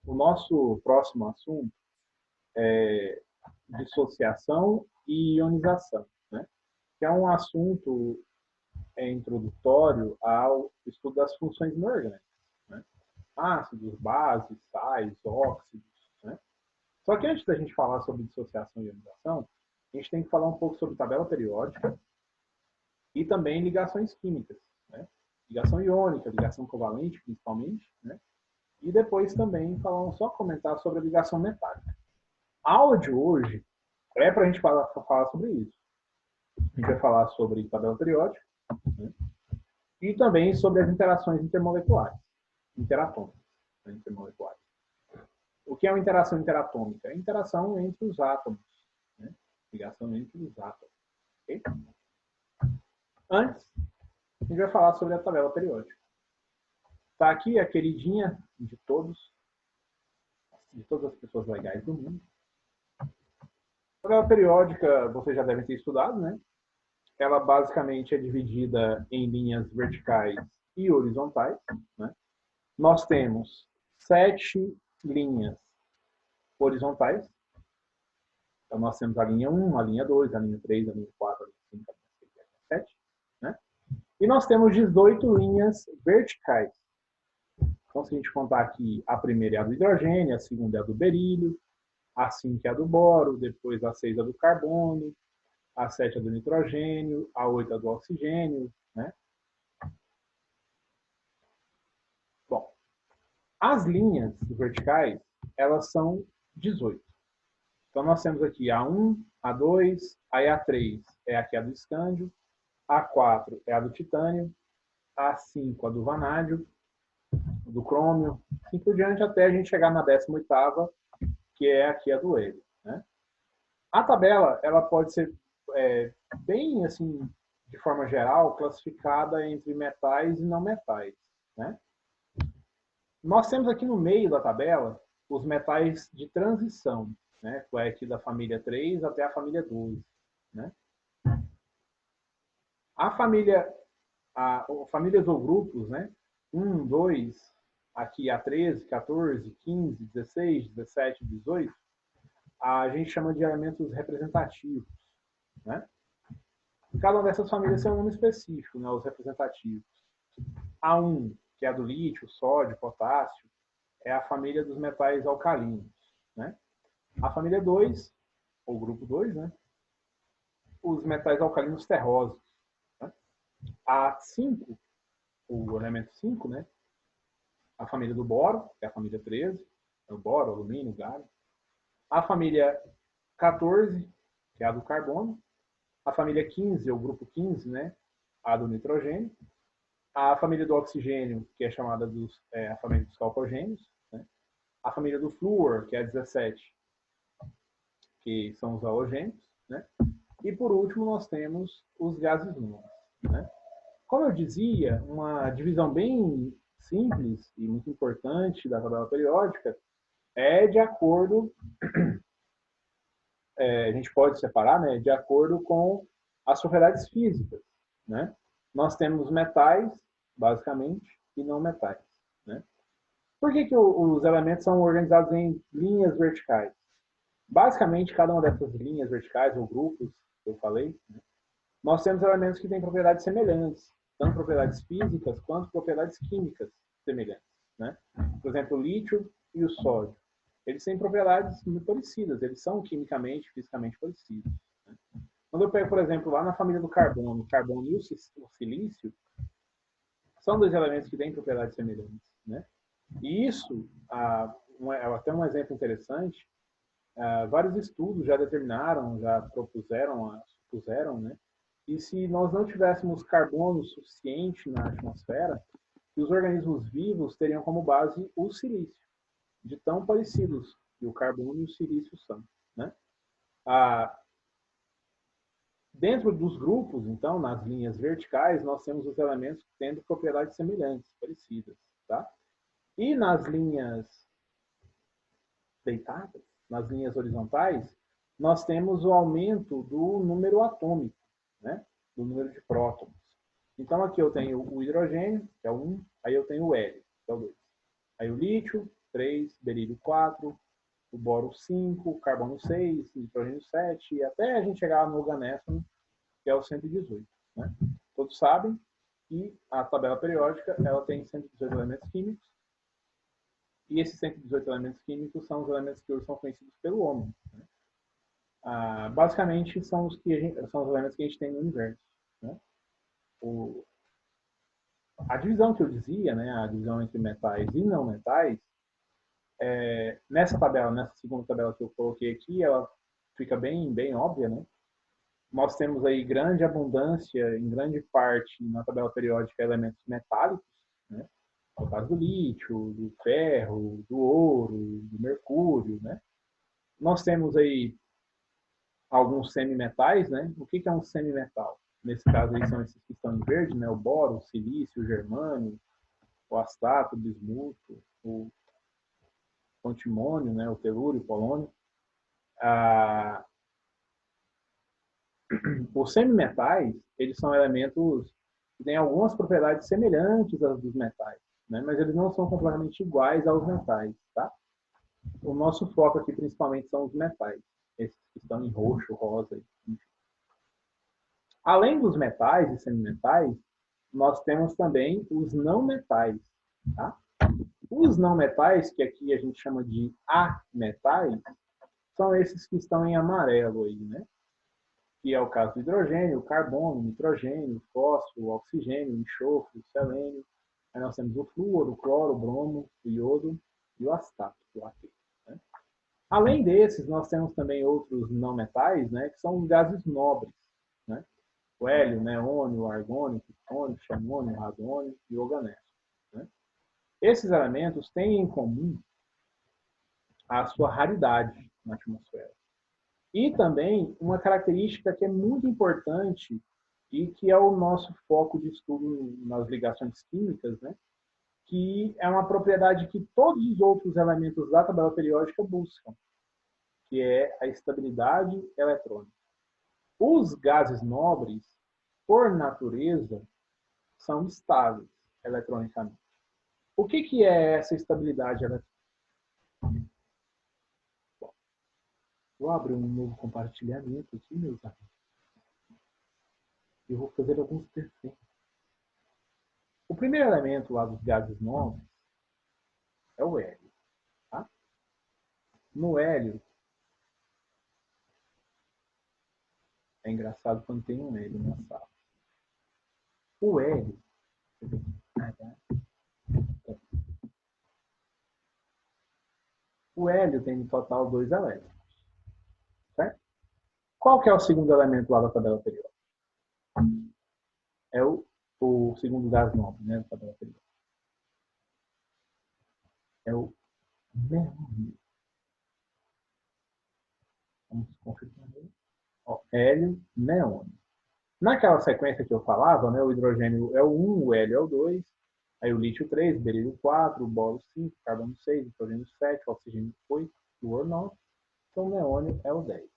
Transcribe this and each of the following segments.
O nosso próximo assunto é dissociação e ionização, né? Que é um assunto introdutório ao estudo das funções inorgânicas, né? Ácidos, bases, sais, óxidos, né? Só que antes da gente falar sobre dissociação e ionização, a gente tem que falar um pouco sobre tabela periódica e também ligações químicas, né? Ligação iônica, ligação covalente, principalmente, né? E depois também só comentar sobre a ligação metálica. A aula de hoje é para a gente falar sobre isso. A gente vai falar sobre tabela periódica, né? E também sobre as interações intermoleculares, interatômicas, né? Intermoleculares. O que é uma interação interatômica? É a interação entre os átomos, né? Ligação entre os átomos. Okay? Antes, a gente vai falar sobre a tabela periódica. Está aqui a queridinha de todas as pessoas legais do mundo. A tabela periódica, vocês já devem ter estudado, né? Ela basicamente é dividida em linhas verticais e horizontais, né? Nós temos 7 linhas horizontais. Então, nós temos a linha 1, a linha 2, a linha 3, a linha 4, a linha 5, a linha 6, a linha 7. Né? E nós temos 18 linhas verticais. Então, se a gente contar aqui, a primeira é a do hidrogênio, a segunda é a do berílio, a 5 é a do boro, depois a 6 é a do carbono, a 7 é do nitrogênio, a 8 é do oxigênio, né? Bom, as linhas verticais, elas são 18. Então, nós temos aqui a 1, a 2, aí a 3 é aqui a do escândio, a 4 é a do titânio, a 5 a do vanádio, do crômio, assim por diante, até a gente chegar na 18ª, que é aqui a do hélio, né? A tabela, ela pode ser bem, assim, de forma geral, classificada entre metais e não metais, né? Nós temos aqui no meio da tabela os metais de transição, né? Que vai aqui da família 3 até a família 12, né? Famílias ou grupos, né? 1, 2, aqui a 13, 14, 15, 16, 17, 18, a gente chama de elementos representativos, né? Cada uma dessas famílias tem um nome específico, né? Os representativos. A1, que é a do lítio, sódio, potássio, é a família dos metais alcalinos, né? A família 2, ou grupo 2, né? Os metais alcalinos terrosos. Né? A 5, o elemento 5, né? A família do boro, que é a família 13, é o boro, alumínio, galho. A família 14, que é a do carbono. A família 15, ou grupo 15, né? A do nitrogênio. A família do oxigênio, que é chamada a família dos calcogênios. Né? A família do flúor, que é a 17, que são os halogênios. Né? E por último, nós temos os gases nus. Né? Como eu dizia, uma divisão bem simples e muito importante da tabela periódica é de acordo, a gente pode separar, né, de acordo com as propriedades físicas. Né? Nós temos metais, basicamente, e não metais. Né? Por que os elementos são organizados em linhas verticais? Basicamente, cada uma dessas linhas verticais ou grupos que eu falei, né, nós temos elementos que têm propriedades semelhantes, tanto propriedades físicas quanto propriedades químicas semelhantes. Né? Por exemplo, o lítio e o sódio. Eles têm propriedades muito parecidas, eles são quimicamente, fisicamente parecidos. Né? Quando eu pego, por exemplo, lá na família do carbono, o carbono e o silício, são dois elementos que têm propriedades semelhantes. Né? E isso, até um exemplo interessante, vários estudos já determinaram, já supuseram, né? E se nós não tivéssemos carbono suficiente na atmosfera, os organismos vivos teriam como base o silício, de tão parecidos que o carbono e o silício são. Né? Dentro dos grupos, então, nas linhas verticais, nós temos os elementos tendo propriedades semelhantes, parecidas. Tá? E nas linhas deitadas, nas linhas horizontais, nós temos o aumento do número atômico, né? Do número de prótons. Então, aqui eu tenho o hidrogênio, que é o 1, aí eu tenho o hélio, que é o 2. Aí o lítio, 3, berílio 4, o boro 5, o carbono 6, nitrogênio 7, e até a gente chegar no organésseno, que é o 118. Né? Todos sabem que a tabela periódica ela tem 118 elementos químicos, e esses 118 elementos químicos são os elementos que hoje são conhecidos pelo homem. Né? Basicamente, são os elementos que a gente tem no universo. Né? A divisão que eu dizia, né, a divisão entre metais e não metais, nessa tabela, nessa segunda tabela que eu coloquei aqui, ela fica bem óbvia, né? Nós temos aí grande abundância, em grande parte, na tabela periódica, elementos metálicos, né? No caso do lítio, do ferro, do ouro, do mercúrio, né? Nós temos aí alguns semimetais, né? O que é um semimetal? Nesse caso aí são esses que estão em verde, né? O boro, o silício, o germânio, o astato, o bismuto, o antimônio, né? O telúrio, o polônio. Os semimetais, eles são elementos que têm algumas propriedades semelhantes às dos metais, né? Mas eles não são completamente iguais aos metais, tá? O nosso foco aqui principalmente são os metais, esses que estão em roxo, rosa, enfim. Além dos metais e semimetais, nós temos também os não metais, tá? Os não metais, que aqui a gente chama de ametais, são esses que estão em amarelo aí, né? Que é o caso do hidrogênio, o carbono, o nitrogênio, o fósforo, o oxigênio, o enxofre, o selênio. Aí nós temos o flúor, o cloro, o bromo, o iodo e o astato, o AT. Né? Além desses, nós temos também outros não metais, né, que são os gases nobres. Né? O hélio, neônio, o argônio, o plutônio, o xenônio, o radônio e o organésseno. Né? Esses elementos têm em comum a sua raridade na atmosfera. E também uma característica que é muito importante e que é o nosso foco de estudo nas ligações químicas, né? Que é uma propriedade que todos os outros elementos da tabela periódica buscam, que é a estabilidade eletrônica. Os gases nobres, por natureza, são estáveis eletronicamente. O que é essa estabilidade eletrônica? Vou abrir um novo compartilhamento aqui, meus amigos. Eu vou fazer alguns desenhos. O primeiro elemento lá dos gases nobres é o hélio. Tá? No hélio, é engraçado quando tem um hélio na sala. O hélio, tem no total 2 elétrons. Certo? Qual que é o segundo elemento lá da tabela periódica? É o segundo gás nobre, né, da tabela periódica. É o neônio. Vamos confirmar aí. Ó, hélio, neônio. Naquela sequência que eu falava, né, o hidrogênio é o 1, o hélio é o 2, aí o lítio 3, berílio 4, o boro 5, carbono 6, nitrogênio 7, oxigênio 8, flúor 9, então o neônio é o 10.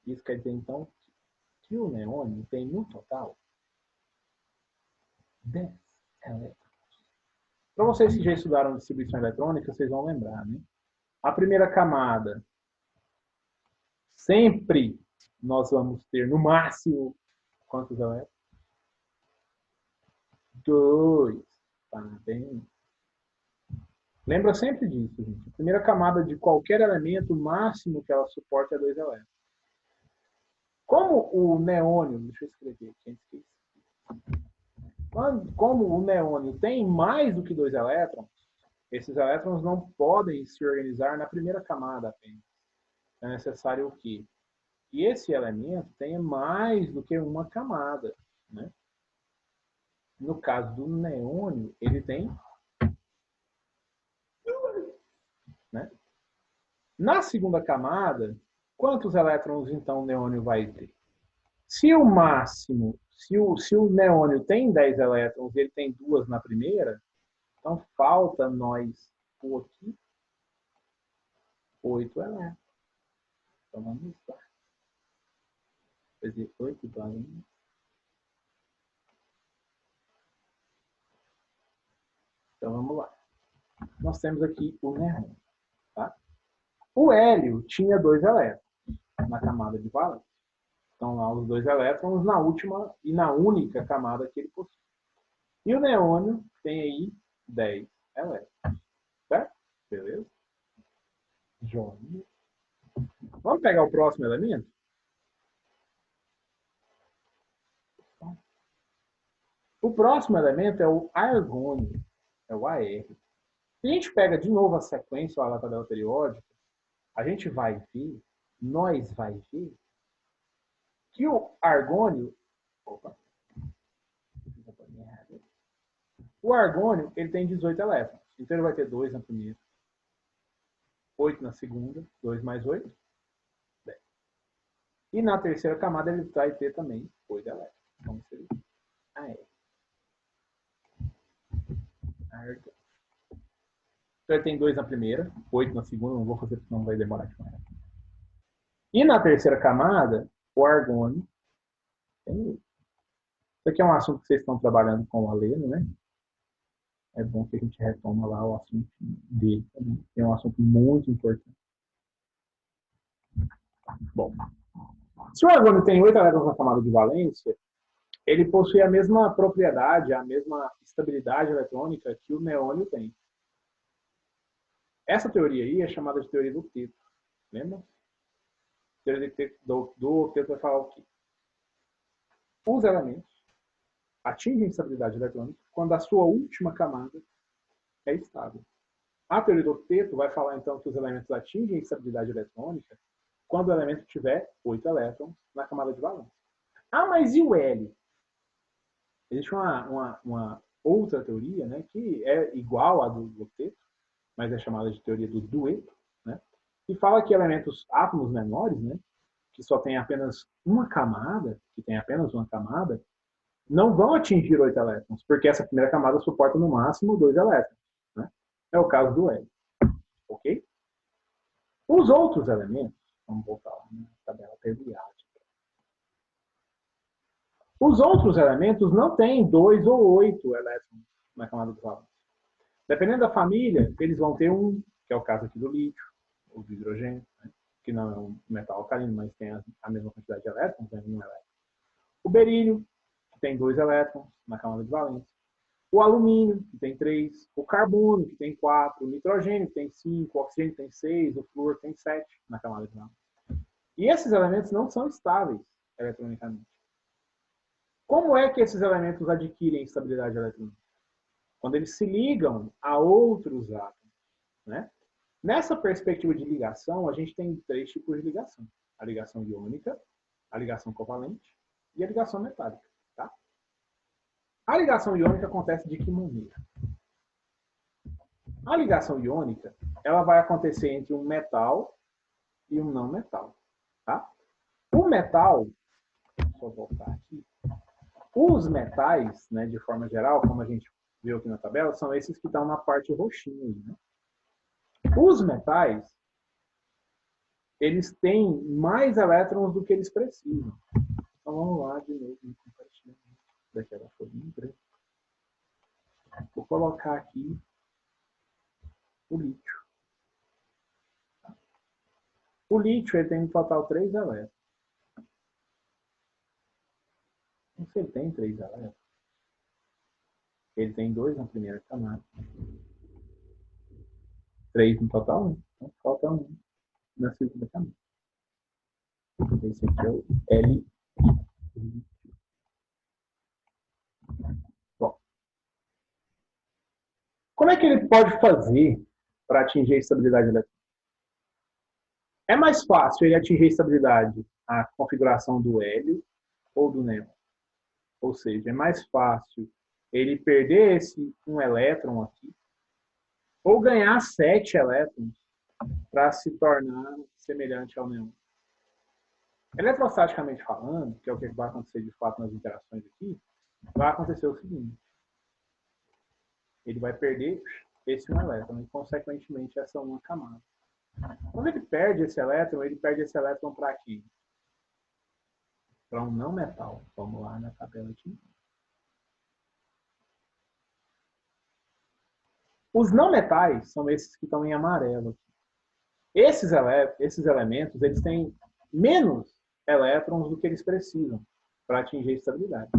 Isso quer dizer, então, que o neônio tem no total 10 elétrons. Para vocês que já estudaram distribuição eletrônica, vocês vão lembrar, né? A primeira camada, sempre nós vamos ter, no máximo, quantos elétrons? 2. Tá bem? Lembra sempre disso, gente. A primeira camada de qualquer elemento, o máximo que ela suporta é 2 elétrons. Como o neônio, deixa eu escrever aqui, como o neônio tem mais do que 2 elétrons, esses elétrons não podem se organizar na primeira camada apenas. É necessário o quê? Que esse elemento tenha mais do que uma camada. Né? No caso do neônio, ele tem duas. Né? Na segunda camada, quantos elétrons então o neônio vai ter? Se o máximo, se o neônio tem 10 elétrons e ele tem 2 na primeira, então falta nós pôr aqui 8 elétrons. Então vamos lá. Fazer 8 barrinhas. Então vamos lá. nós temos aqui o neon. Tá? O hélio tinha 2 elétrons na camada de valência. Estão lá os 2 elétrons na última e na única camada que ele possui. E o neônio tem aí 10 elétrons. Certo? Beleza? Joia. Vamos pegar o próximo elemento? O próximo elemento é o argônio, é o AR. Se a gente pega de novo a sequência, a tabela periódica, a gente vai ver, nós vai ver, que o argônio, ele tem 18 elétrons. Então ele vai ter 2 na primeira, 8 na segunda, 2 mais 8, 10. E na terceira camada ele vai ter também 8 elétrons. Então seria AR. Argônio. Então ele tem 2 na primeira, 8 na segunda, não vou fazer porque não vai demorar demais. E na terceira camada, o argônio tem 8. Isso aqui é um assunto que vocês estão trabalhando com o Aleno, né? É bom que a gente retoma lá o assunto dele também. É um assunto muito importante. Bom, se o argônio tem 8 elétrons na camada de valência, ele possui a mesma propriedade, a mesma estabilidade eletrônica que o neônio tem. Essa teoria aí é chamada de teoria do octeto. Lembra? A teoria do octeto vai falar o quê? Os elementos atingem estabilidade eletrônica quando a sua última camada é estável. A teoria do octeto vai falar, então, que os elementos atingem estabilidade eletrônica quando o elemento tiver 8 elétrons na camada de valência. Ah, mas e o hélio? Existe uma outra teoria, né, que é igual à do octeto, mas é chamada de teoria do dueto, né, que fala que elementos, átomos menores, né, que só tem apenas uma camada, não vão atingir 8 elétrons, porque essa primeira camada suporta no máximo 2 elétrons. Né? É o caso do hélio. Ok? Os outros elementos, vamos voltar lá na tabela periódica. Os outros elementos não têm 2 ou 8 elétrons na camada do valor. Dependendo da família, eles vão ter um, que é o caso aqui do lítio, ou do hidrogênio, né? Que não é um metal alcalino, mas tem a mesma quantidade de elétrons, né? 1 elétron. O berílio, que tem 2 elétrons na camada de valência. O alumínio, que tem 3. O carbono, que tem 4. O nitrogênio, que tem 5. O oxigênio, que tem 6. O flúor, que tem 7 na camada de valência. E esses elementos não são estáveis eletronicamente. Como é que esses elementos adquirem estabilidade eletrônica? Quando eles se ligam a outros átomos. Né? Nessa perspectiva de ligação, a gente tem 3 tipos de ligação. A ligação iônica, a ligação covalente e a ligação metálica. Tá? A ligação iônica acontece de que maneira? A ligação iônica ela vai acontecer entre um metal e um não metal. Tá? O metal, deixa eu voltar aqui, os metais, né, de forma geral, como a gente viu aqui na tabela, são esses que estão na parte roxinha. Né? Os metais, eles têm mais elétrons do que eles precisam. Então vamos lá de novo no compartilhamento daquela folhinha branca. Vou colocar aqui o lítio. O lítio ele tem no total 3 elétrons. Então, se ele tem 3 elétrons, ele tem 2 na primeira camada. 3 no total, né? Então falta 1 na segunda camada. Esse aqui é o L. Bom, como é que ele pode fazer para atingir a estabilidade eletrônica? É mais fácil ele atingir a estabilidade a configuração do hélio ou do neon. Ou seja, é mais fácil ele perder esse 1 elétron aqui ou ganhar 7 elétrons para se tornar semelhante ao neon. Eletrostaticamente falando, que é o que vai acontecer de fato nas interações aqui, vai acontecer o seguinte. Ele vai perder esse 1 elétron e, consequentemente, essa 1 camada. Quando ele perde esse elétron para quem? Para um não metal. Vamos lá na tabela aqui. Os não metais são esses que estão em amarelo. Esses elementos, eles têm menos elétrons do que eles precisam para atingir a estabilidade.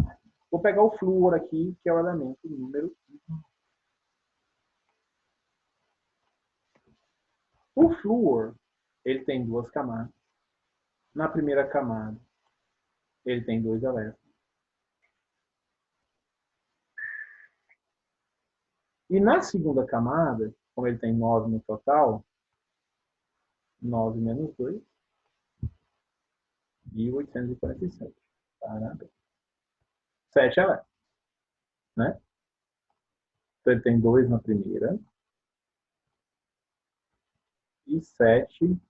Vou pegar o flúor aqui, que é o elemento número 1. O flúor, ele tem duas camadas. Na primeira camada, ele tem 2 elétrons. E na segunda camada, como ele tem 9 no total, 9 menos 2, 1.847. Parabéns. 7 elétrons. Né? Então ele tem 2 na primeira. E 7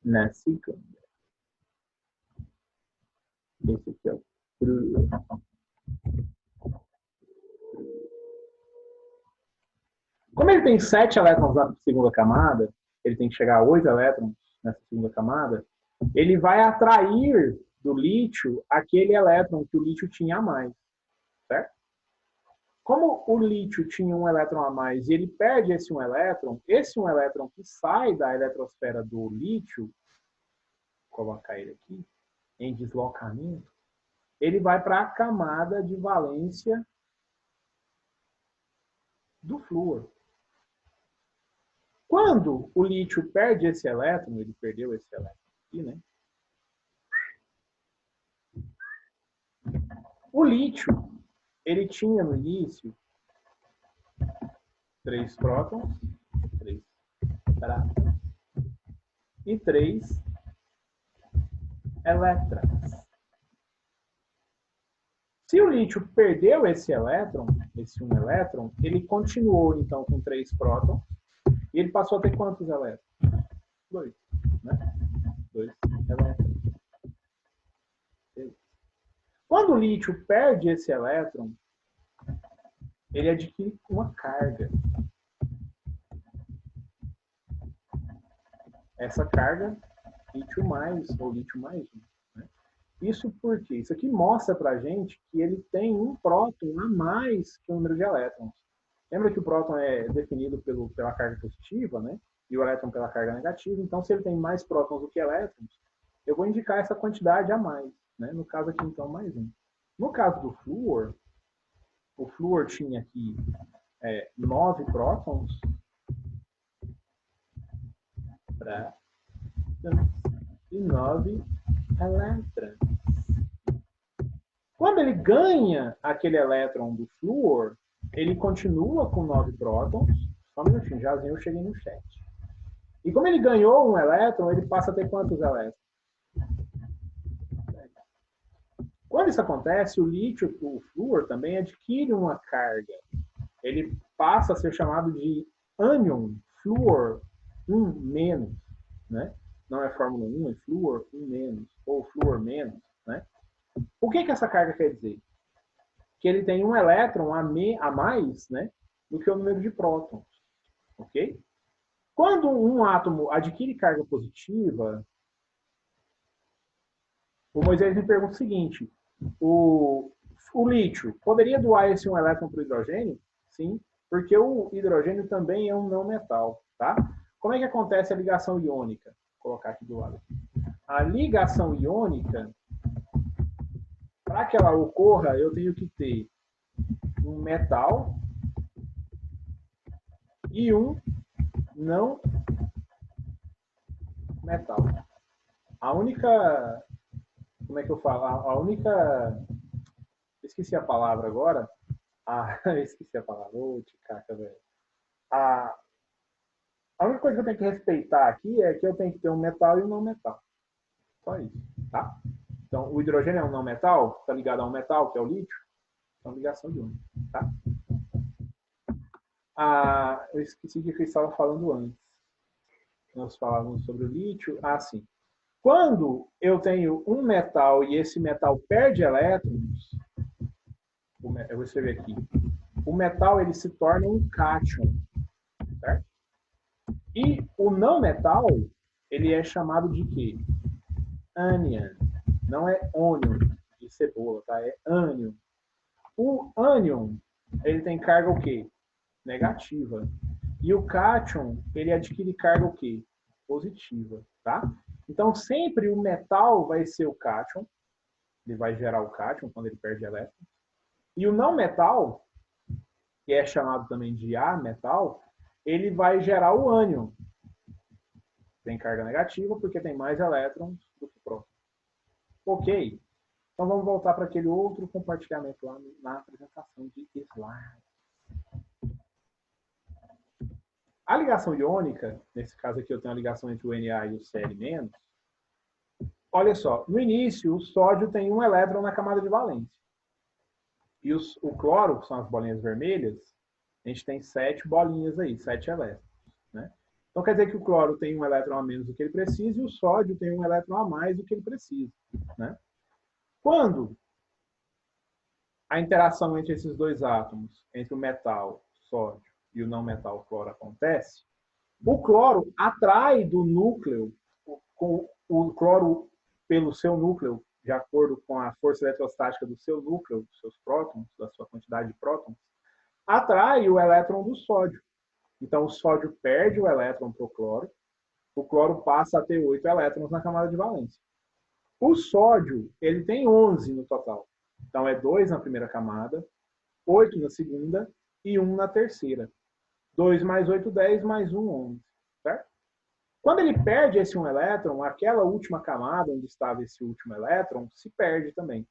na segunda. Esse aqui é o flúor. Como ele tem 7 elétrons na segunda camada, ele tem que chegar a 8 elétrons nessa segunda camada, ele vai atrair do lítio aquele elétron que o lítio tinha a mais. Certo? Como o lítio tinha um elétron a mais e ele perde esse um elétron que sai da eletrosfera do lítio, vou colocar ele aqui, em deslocamento, ele vai para a camada de valência do flúor. Quando o lítio perde esse elétron, ele perdeu esse elétron aqui, né? O lítio, ele tinha no início 3 prótons, 3 e 3 elétrons. Se o lítio perdeu esse elétron, esse um elétron, ele continuou então com 3 prótons e ele passou a ter quantos elétrons? 2, né? 2 elétrons. Quando o lítio perde esse elétron, ele adquire uma carga. Essa carga, lítio mais ou lítio mais 1. Né? Isso porque isso aqui mostra para a gente que ele tem um próton a mais que o número de elétrons. Lembra que o próton é definido pela carga positiva, né? E o elétron pela carga negativa. Então, se ele tem mais prótons do que elétrons, eu vou indicar essa quantidade a mais. Né? No caso aqui, então, mais 1. No caso do flúor, o flúor tinha aqui 9 prótons e 9 elétrons. Quando ele ganha aquele elétron do flúor, ele continua com 9 prótons. Só um minutinho, já eu cheguei no chat. E como ele ganhou um elétron, ele passa a ter quantos elétrons? Quando isso acontece, o lítio, o flúor, também adquire uma carga. Ele passa a ser chamado de ânion flúor 1-, né? Não é fórmula 1, é flúor 1-, ou flúor menos, né? O que essa carga quer dizer? Que ele tem um elétron a mais, né, do que o número de prótons, ok? Quando um átomo adquire carga positiva, o Moisés me pergunta o seguinte: o lítio poderia doar esse um elétron para o hidrogênio? Sim, porque o hidrogênio também é um não metal, tá? Como é que acontece a ligação iônica? Vou colocar aqui do lado. A ligação iônica, para que ela ocorra, eu tenho que ter um metal e um não metal. A única... Como é que eu falo? A única... Esqueci a palavra agora. Esqueci a palavra. Ô, ticaca, velho. A única coisa que eu tenho que respeitar aqui é que eu tenho que ter um metal e um não metal. Só isso, tá? Então, o hidrogênio é um não metal, está ligado a um metal, que é o lítio. Então, ligação de iônico, tá? Eu esqueci de que eu estava falando antes. Nós falávamos sobre o lítio. Sim. Quando eu tenho um metal e esse metal perde elétrons, eu vou escrever aqui, o metal ele se torna um cátion, certo? E o não metal, ele é chamado de quê? Ânion. Não é ônion, de cebola, tá? É ânion. O ânion, ele tem carga o quê? Negativa. E o cátion, ele adquire carga o quê? Positiva, tá? Então, sempre o metal vai ser o cátion, ele vai gerar o cátion quando ele perde elétron. E o não metal, que é chamado também de ametal, ele vai gerar o ânion. Tem carga negativa porque tem mais elétrons do que prótons. Ok. Então vamos voltar para aquele outro compartilhamento lá na apresentação de slides. A ligação iônica, nesse caso aqui eu tenho a ligação entre o Na e o Cl-. Olha só, no início o sódio tem um elétron na camada de valência. E o cloro, que são as bolinhas vermelhas, a gente tem 7 bolinhas aí, 7 elétrons. Né? Então quer dizer que o cloro tem um elétron a menos do que ele precisa e o sódio tem um elétron a mais do que ele precisa. Né? Quando a interação entre esses dois átomos, entre o metal, sódio, e o não metal, cloro, acontece, o cloro atrai do núcleo, com o cloro pelo seu núcleo, de acordo com a força eletrostática do seu núcleo, dos seus prótons, da sua quantidade de prótons, atrai o elétron do sódio. Então, o sódio perde o elétron para o cloro passa a ter 8 elétrons na camada de valência. O sódio, ele tem 11 no total. Então, é 2 na primeira camada, 8 na segunda e 1 na terceira. 2 mais 8, 10, mais 1, 11. Certo? Quando ele perde esse 1 elétron, aquela última camada onde estava esse último elétron se perde também.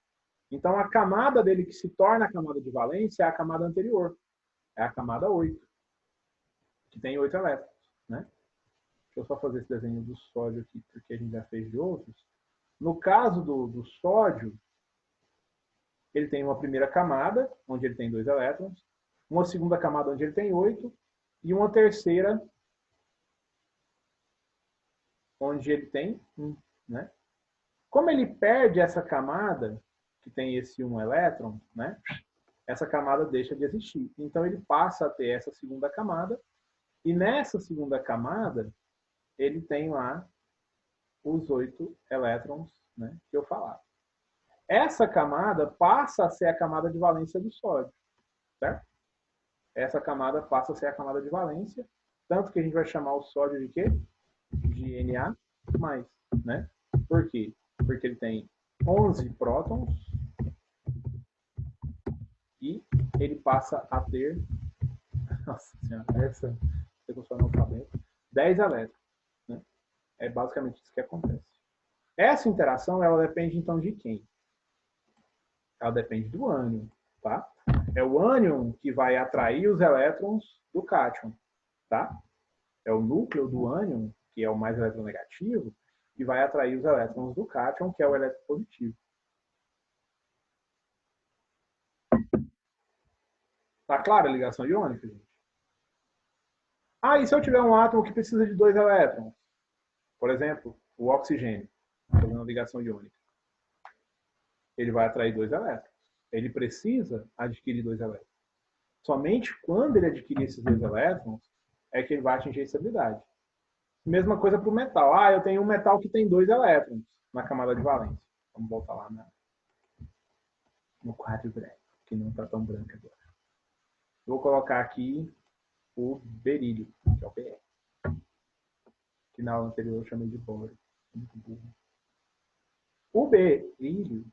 Então, a camada dele que se torna a camada de valência é a camada anterior. É a camada 8, que tem 8 elétrons. Né? Deixa eu só fazer esse desenho do sódio aqui, porque a gente já fez de outros. No caso do sódio, ele tem uma primeira camada, onde ele tem 2 elétrons, uma segunda camada, onde ele tem 8, e uma terceira, onde ele tem 1. Né? Como ele perde essa camada, que tem esse 1 elétron, né? Essa camada deixa de existir. Então, ele passa a ter essa segunda camada, e nessa segunda camada, ele tem lá os 8 elétrons, né, que eu falava. Essa camada passa a ser a camada de valência do sódio, certo? Essa camada passa a ser a camada de valência, tanto que a gente vai chamar o sódio de quê? De Na+, né? Por quê? Porque ele tem 11 prótons e ele passa a ter, nossa senhora, essa você consegue não saber, 10 elétrons, né? É basicamente isso que acontece. Essa interação, ela depende então de quem? Ela depende do ânion, tá? É o ânion que vai atrair os elétrons do cátion, tá? É o núcleo do ânion, que é o mais eletronegativo, que vai atrair os elétrons do cátion, que é o eletropositivo. Tá clara a ligação iônica, gente? Ah, e se eu tiver um átomo que precisa de 2 elétrons? Por exemplo, o oxigênio, fazendo uma ligação iônica. Ele vai atrair 2 elétrons. Ele precisa adquirir 2 elétrons. Somente quando ele adquirir esses 2 elétrons é que ele vai atingir a estabilidade. Mesma coisa para o metal. Ah, eu tenho um metal que tem 2 elétrons na camada de valência. Vamos voltar lá no quadro branco, que não está tão branco agora. Vou colocar aqui o berílio, que é o BR. Que na aula anterior eu chamei de boro. Muito burro. O berílio,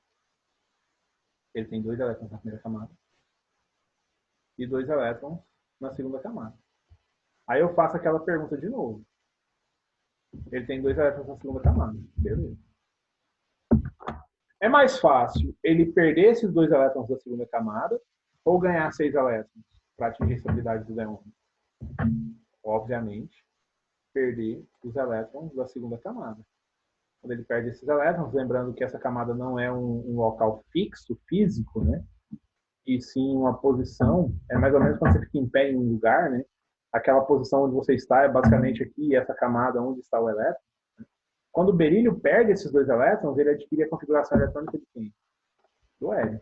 ele tem 2 elétrons na primeira camada e 2 elétrons na segunda camada. Aí eu faço aquela pergunta de novo. Ele tem 2 elétrons na segunda camada. Beleza. É mais fácil ele perder esses 2 elétrons da segunda camada ou ganhar 6 elétrons para atingir a estabilidade do neon? Obviamente, perder os elétrons da segunda camada. Quando ele perde esses elétrons, lembrando que essa camada não é um local fixo, físico, né? E sim uma posição, é mais ou menos quando você fica em pé em um lugar, né? Aquela posição onde você está é basicamente aqui, essa camada onde está o elétron. Né? Quando o berílio perde esses 2 elétrons, ele adquire a configuração eletrônica de quem? Do hélio.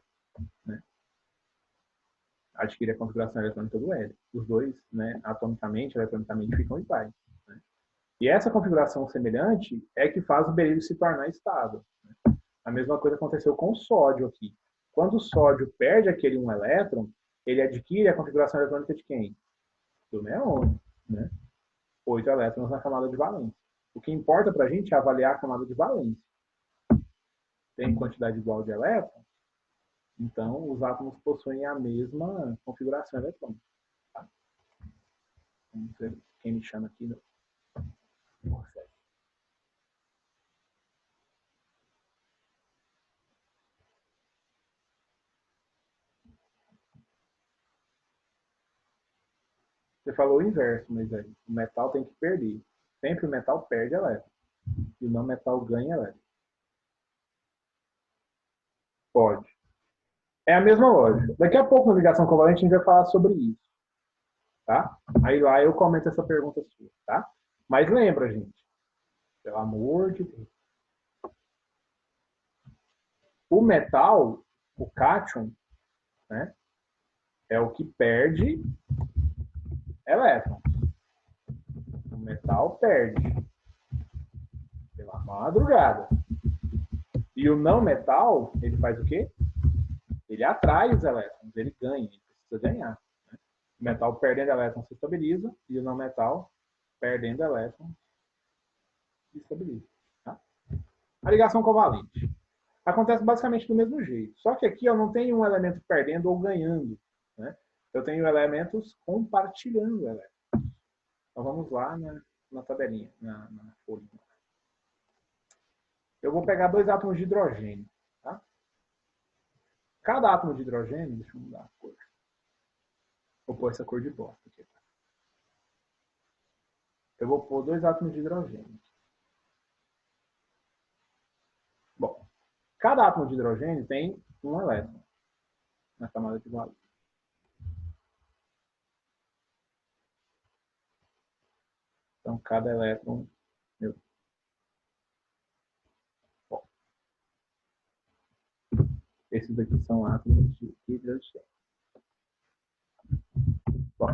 Né? Adquire a configuração eletrônica do hélio. Os dois, né, atomicamente, eletronicamente, ficam iguais. Né? E essa configuração semelhante é que faz o berílio se tornar estável. Né? A mesma coisa aconteceu com o sódio aqui. Quando o sódio perde aquele 1 elétron, ele adquire a configuração eletrônica de quem? Do neon, né? 8 elétrons na camada de valência. O que importa para a gente é avaliar a camada de valência. Tem quantidade igual de elétrons, então os átomos possuem a mesma configuração eletrônica. Tá? Vamos ver quem me chama aqui. Você falou o inverso, mas aí, o metal tem que perder. Sempre o metal perde elétron. E o não metal ganha elétron. Pode. É a mesma lógica. Daqui a pouco, na ligação covalente, a gente vai falar sobre isso. Tá? Aí lá eu comento essa pergunta sua. Tá? Mas lembra, gente. Pelo amor de Deus. O metal, o cátion, né, é o que perde elétrons. O metal perde pela madrugada. E o não metal, ele faz o quê? Ele atrai os elétrons, ele ganha, ele precisa ganhar. Né? O metal perdendo elétrons se estabiliza e o não metal perdendo elétrons se estabiliza. Tá? A ligação covalente acontece basicamente do mesmo jeito. Só que aqui eu não tenho um elemento perdendo ou ganhando. Né? Eu tenho elementos compartilhando elétrons. Então vamos lá na tabelinha, na folha. Eu vou pegar 2 átomos de hidrogênio. Tá? Cada átomo de hidrogênio, deixa eu mudar a cor. Vou pôr essa cor de bosta aqui. Tá? Eu vou pôr 2 átomos de hidrogênio. Bom, cada átomo de hidrogênio tem um elétron na camada de valência. Então, cada elétron... Bom, esses aqui são átomos de hidrogênio. Bom,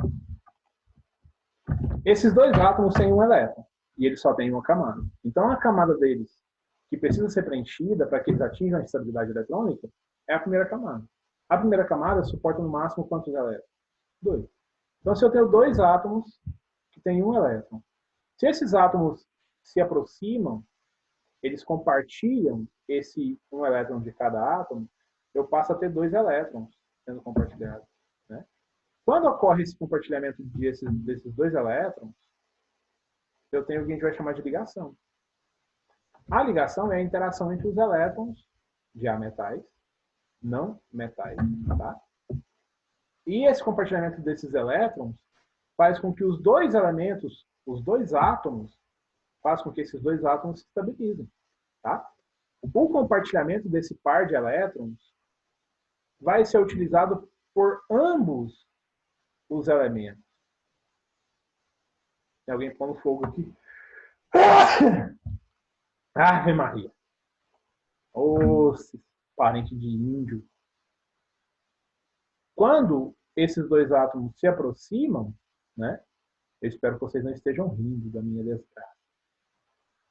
esses 2 átomos têm um elétron e eles só têm uma camada. Então, a camada deles, que precisa ser preenchida para que eles atinjam a estabilidade eletrônica, é a primeira camada. A primeira camada suporta no máximo quantos elétrons? 2. Então, se eu tenho 2 átomos que têm um elétron, se esses átomos se aproximam, eles compartilham esse um elétron de cada átomo, eu passo a ter 2 elétrons sendo compartilhados. Né? Quando ocorre esse compartilhamento desses 2 elétrons, eu tenho o que a gente vai chamar de ligação. A ligação é a interação entre os elétrons de ametais, não metais. Tá? E esse compartilhamento desses elétrons faz com que os 2 elementos, os 2 átomos, faz com que esses 2 átomos se estabilizem. Tá? O compartilhamento desse par de elétrons vai ser utilizado por ambos os elementos. Tem alguém pondo fogo aqui? Ave Maria. Ô, parente de índio. Quando esses 2 átomos se aproximam, né? Eu espero que vocês não estejam rindo da minha desgraça.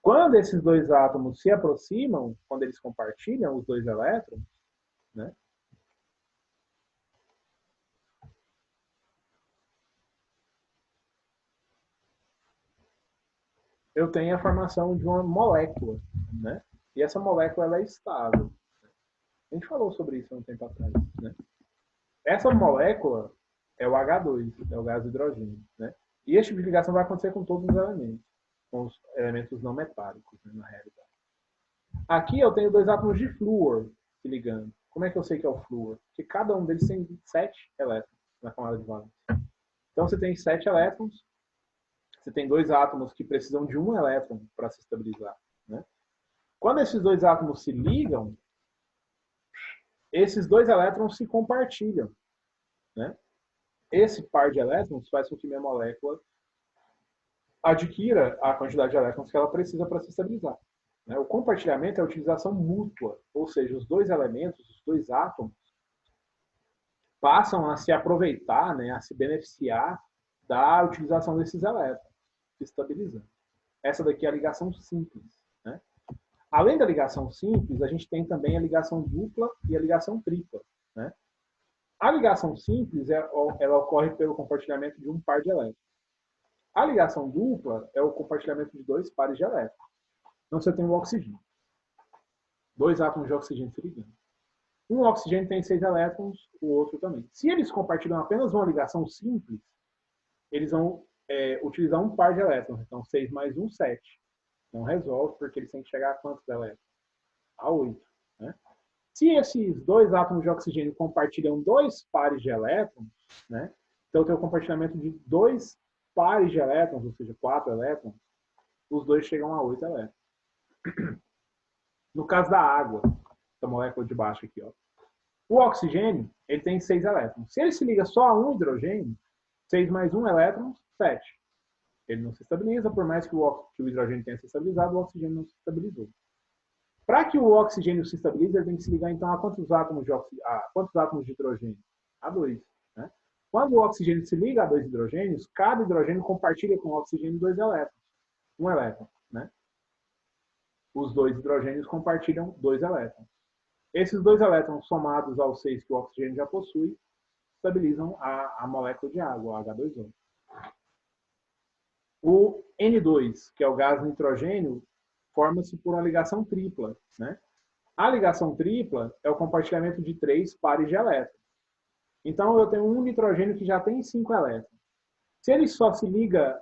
Quando esses 2 átomos se aproximam, quando eles compartilham os 2 elétrons, né? Eu tenho a formação de uma molécula, né? E essa molécula ela é estável. A gente falou sobre isso há um tempo atrás, né? Essa molécula é o H2, é o gás de hidrogênio, né? E esse tipo de ligação vai acontecer com todos os elementos, com os elementos não metálicos, né, na realidade. Aqui eu tenho 2 átomos de flúor se ligando. Como é que eu sei que é o flúor? Porque cada um deles tem 7 elétrons na camada de valência. Então você tem 7 elétrons, você tem 2 átomos que precisam de um elétron para se estabilizar. Né? Quando esses 2 átomos se ligam, esses 2 elétrons se compartilham. Né? Esse par de elétrons faz com que minha molécula adquira a quantidade de elétrons que ela precisa para se estabilizar. O compartilhamento é a utilização mútua, ou seja, os 2 elementos, os 2 átomos, passam a se aproveitar, né, a se beneficiar da utilização desses elétrons, se estabilizando. Essa daqui é a ligação simples. Né? Além da ligação simples, a gente tem também a ligação dupla e a ligação tripla. Né? A ligação simples, ela ocorre pelo compartilhamento de um par de elétrons. A ligação dupla é o compartilhamento de dois pares de elétrons. Então, você tem o oxigênio. Dois átomos de oxigênio se ligando. Um oxigênio tem 6 elétrons, o outro também. Se eles compartilham apenas uma ligação simples, eles vão utilizar um par de elétrons. Então, 6 mais 1, 7. Não resolve, porque eles têm que chegar a quantos elétrons? A 8. Né? Se esses dois átomos de oxigênio compartilham dois pares de elétrons, né? Então tem o compartilhamento de dois pares de elétrons, ou seja, 4 elétrons, os dois chegam a 8 elétrons. No caso da água, essa molécula de baixo aqui, ó, o oxigênio ele tem 6 elétrons. Se ele se liga só a um hidrogênio, 6 mais 1 elétrons, 7. Ele não se estabiliza, por mais que o hidrogênio tenha se estabilizado, o oxigênio não se estabilizou. Para que o oxigênio se estabilize, ele tem que se ligar então a quantos átomos de hidrogênio? A 2. Né? Quando o oxigênio se liga a 2 hidrogênios, cada hidrogênio compartilha com o oxigênio 2 elétrons. 1 elétron. Né? Os 2 hidrogênios compartilham 2 elétrons. Esses 2 elétrons somados aos 6 que o oxigênio já possui, estabilizam a molécula de água, o H2O. O N2, que é o gás nitrogênio, forma-se por uma ligação tripla. Né? A ligação tripla é o compartilhamento de 3 pares de elétrons. Então, eu tenho um nitrogênio que já tem 5 elétrons. Se ele só se liga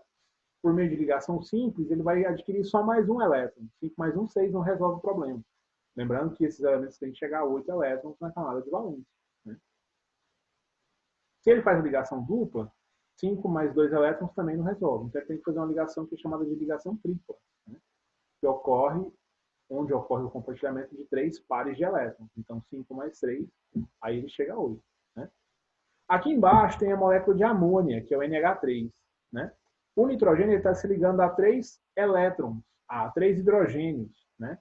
por meio de ligação simples, ele vai adquirir só mais um elétron. 5 mais 1, 6, não resolve o problema. Lembrando que esses elementos têm que chegar a 8 elétrons na camada de valência. Né? Se ele faz a ligação dupla, 5 mais 2 elétrons também não resolve. Então, ele tem que fazer uma ligação que é chamada de ligação tripla. Né? Que ocorre onde ocorre o compartilhamento de 3 pares de elétrons. Então, 5 mais 3, aí ele chega a 8. Né? Aqui embaixo tem a molécula de amônia, que é o NH3. Né? O nitrogênio está se ligando a 3 elétrons, a 3 hidrogênios. Né?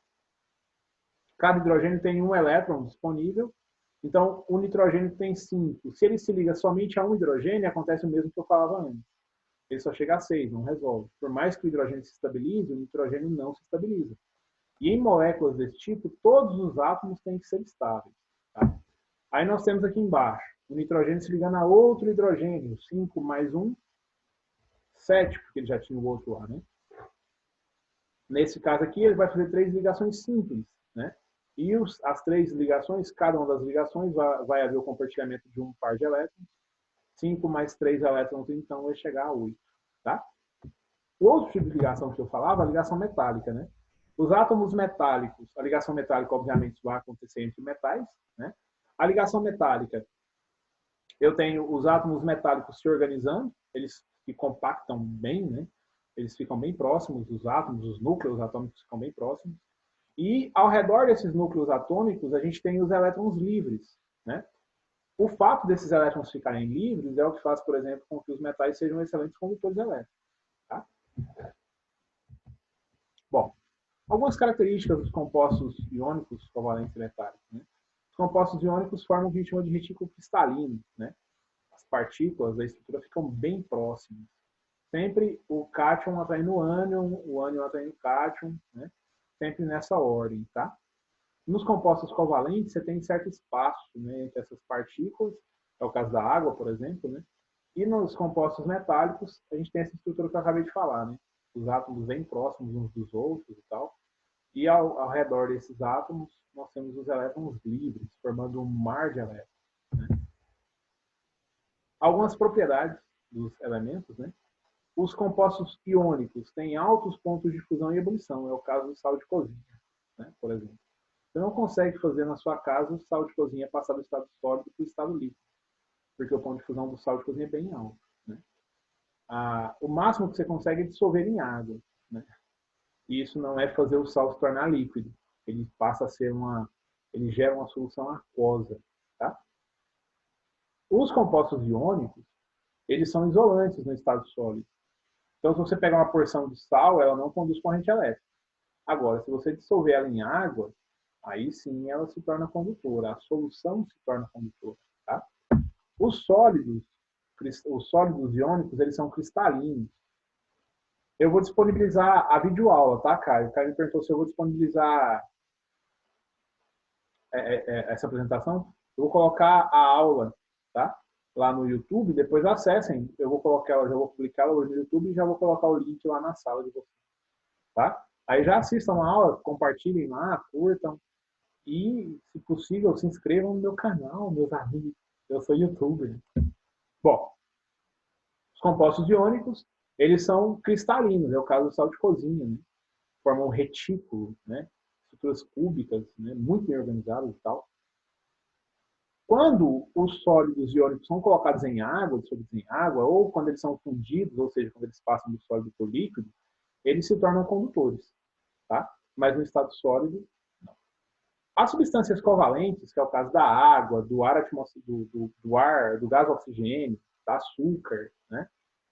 Cada hidrogênio tem um elétron disponível, então o nitrogênio tem 5. Se ele se liga somente a um hidrogênio, acontece o mesmo que eu falava antes. Ele só chega a 6, não resolve. Por mais que o hidrogênio se estabilize, o nitrogênio não se estabiliza. E em moléculas desse tipo, todos os átomos têm que ser estáveis. Tá? Aí nós temos aqui embaixo, o nitrogênio se ligando a outro hidrogênio, 5 mais 1, 7, porque ele já tinha o outro lá. Né? Nesse caso aqui, ele vai fazer 3 ligações simples. Né? E as 3 ligações, cada uma das ligações vai haver o compartilhamento de um par de elétrons. 5 mais 3 elétrons, então, vai chegar a 8. Tá? O outro tipo de ligação que eu falava é a ligação metálica. Né? Os átomos metálicos, a ligação metálica, obviamente, vai acontecer entre metais. Né? A ligação metálica, eu tenho os átomos metálicos se organizando, eles se compactam bem, né? Eles ficam bem próximos, os átomos, os núcleos atômicos ficam bem próximos. E ao redor desses núcleos atômicos, a gente tem os elétrons livres. Né? O fato desses elétrons ficarem livres é o que faz, por exemplo, com que os metais sejam excelentes condutores elétricos. Tá? Bom, algumas características dos compostos iônicos covalentes metálicos. Né? Os compostos iônicos formam o que a gente chama de retículo cristalino. Né? As partículas da estrutura ficam bem próximas. Sempre o cátion atraindo o ânion atraindo o cátion, né? Sempre nessa ordem. Tá? Nos compostos covalentes, você tem certo espaço, né, entre essas partículas, é o caso da água, por exemplo. Né? E nos compostos metálicos, a gente tem essa estrutura que eu acabei de falar. Né? Os átomos bem próximos uns dos outros e tal. E ao redor desses átomos, nós temos os elétrons livres, formando um mar de elétrons. Né? Algumas propriedades dos elementos. Né? Os compostos iônicos têm altos pontos de fusão e ebulição. É o caso do sal de cozinha, né? Por exemplo. Você não consegue fazer na sua casa o sal de cozinha passar do estado sólido para o estado líquido, porque o ponto de fusão do sal de cozinha é bem alto. Né? O máximo que você consegue é dissolver em água. Né? E isso não é fazer o sal se tornar líquido. Ele passa a ser ele gera uma solução aquosa. Tá? Os compostos iônicos, eles são isolantes no estado sólido. Então, se você pegar uma porção de sal, ela não conduz corrente elétrica. Agora, se você dissolver ela em água, aí sim ela se torna condutora. A solução se torna condutora. Tá? Os sólidos iônicos, eles são cristalinos. Eu vou disponibilizar a videoaula, tá, Caio? O Caio me perguntou se eu vou disponibilizar essa apresentação. Eu vou colocar a aula tá? Lá no YouTube, depois acessem. Eu vou colocar ela, já vou publicar ela hoje no YouTube e já vou colocar o link lá na sala de vocês, tá? Aí já assistam a aula, compartilhem lá, curtam e, se possível, se inscrevam no meu canal, meus amigos. Eu sou youtuber. Bom, os compostos iônicos, eles são cristalinos, é o caso do sal de cozinha, né? Formam um retículo, né? Estruturas cúbicas, né? Muito bem organizadas e tal. Quando os sólidos iônicos são colocados em água, dissolvidos em água, ou quando eles são fundidos, ou seja, quando eles passam do sólido para o líquido, eles se tornam condutores, tá? Mas no estado sólido, não. As substâncias covalentes, que é o caso da água, do ar atmosférico, do ar, do gás oxigênio, do açúcar, né?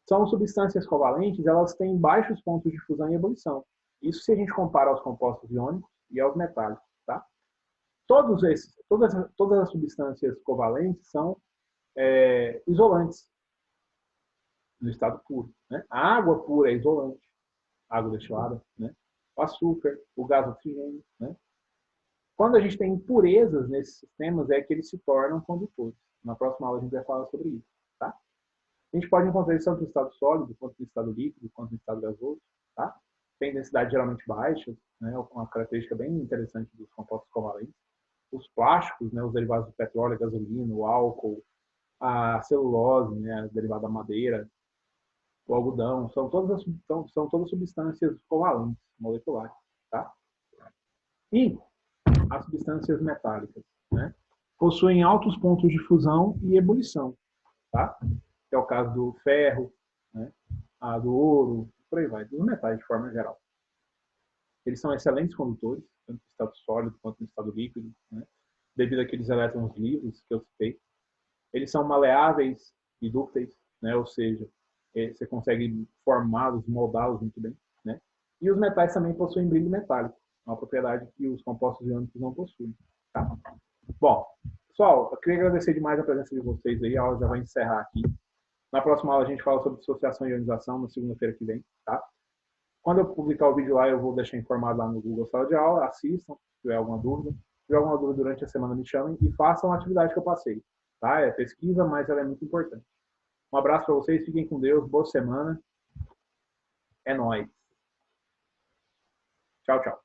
São substâncias covalentes, elas têm baixos pontos de fusão e ebulição. Isso se a gente compara aos compostos iônicos e aos metálicos, tá? Todas as substâncias covalentes são isolantes no estado puro, né? A água pura é isolante, água destilada, né? O açúcar, o gás oxigênio, né? Quando a gente tem impurezas nesses sistemas, é que eles se tornam condutores. Na próxima aula a gente vai falar sobre isso, tá? A gente pode encontrar isso tanto no estado sólido, quanto no estado líquido, quanto no estado gasoso, tá? Tem densidade geralmente baixa, né? Uma característica bem interessante dos compostos covalentes. Os plásticos, né? Os derivados do petróleo, gasolina, o álcool, a celulose, né? Derivada da madeira, o algodão, são todas substâncias covalentes, moleculares, tá? E as substâncias metálicas, né? Possuem altos pontos de fusão e ebulição, tá? Que é o caso do ferro, né? Do ouro, por aí vai, dos metais de forma geral. Eles são excelentes condutores, tanto no estado sólido quanto no estado líquido, né? Devido àqueles elétrons livres que eu citei. Eles são maleáveis e dúcteis, né? Ou seja, você consegue formá-los, moldá-los muito bem, né? E os metais também possuem brilho metálico, uma propriedade que os compostos iônicos não possuem, tá? Bom, pessoal, eu queria agradecer demais a presença de vocês aí, a aula já vai encerrar aqui. Na próxima aula a gente fala sobre dissociação e ionização, na segunda-feira que vem, tá? Quando eu publicar o vídeo lá, eu vou deixar informado lá no Google Sala de Aula, assistam, se tiver alguma dúvida. Se tiver alguma dúvida durante a semana, me chamem e façam a atividade que eu passei, tá? É pesquisa, mas ela é muito importante. Um abraço para vocês, fiquem com Deus, boa semana. É nóis. Tchau, tchau.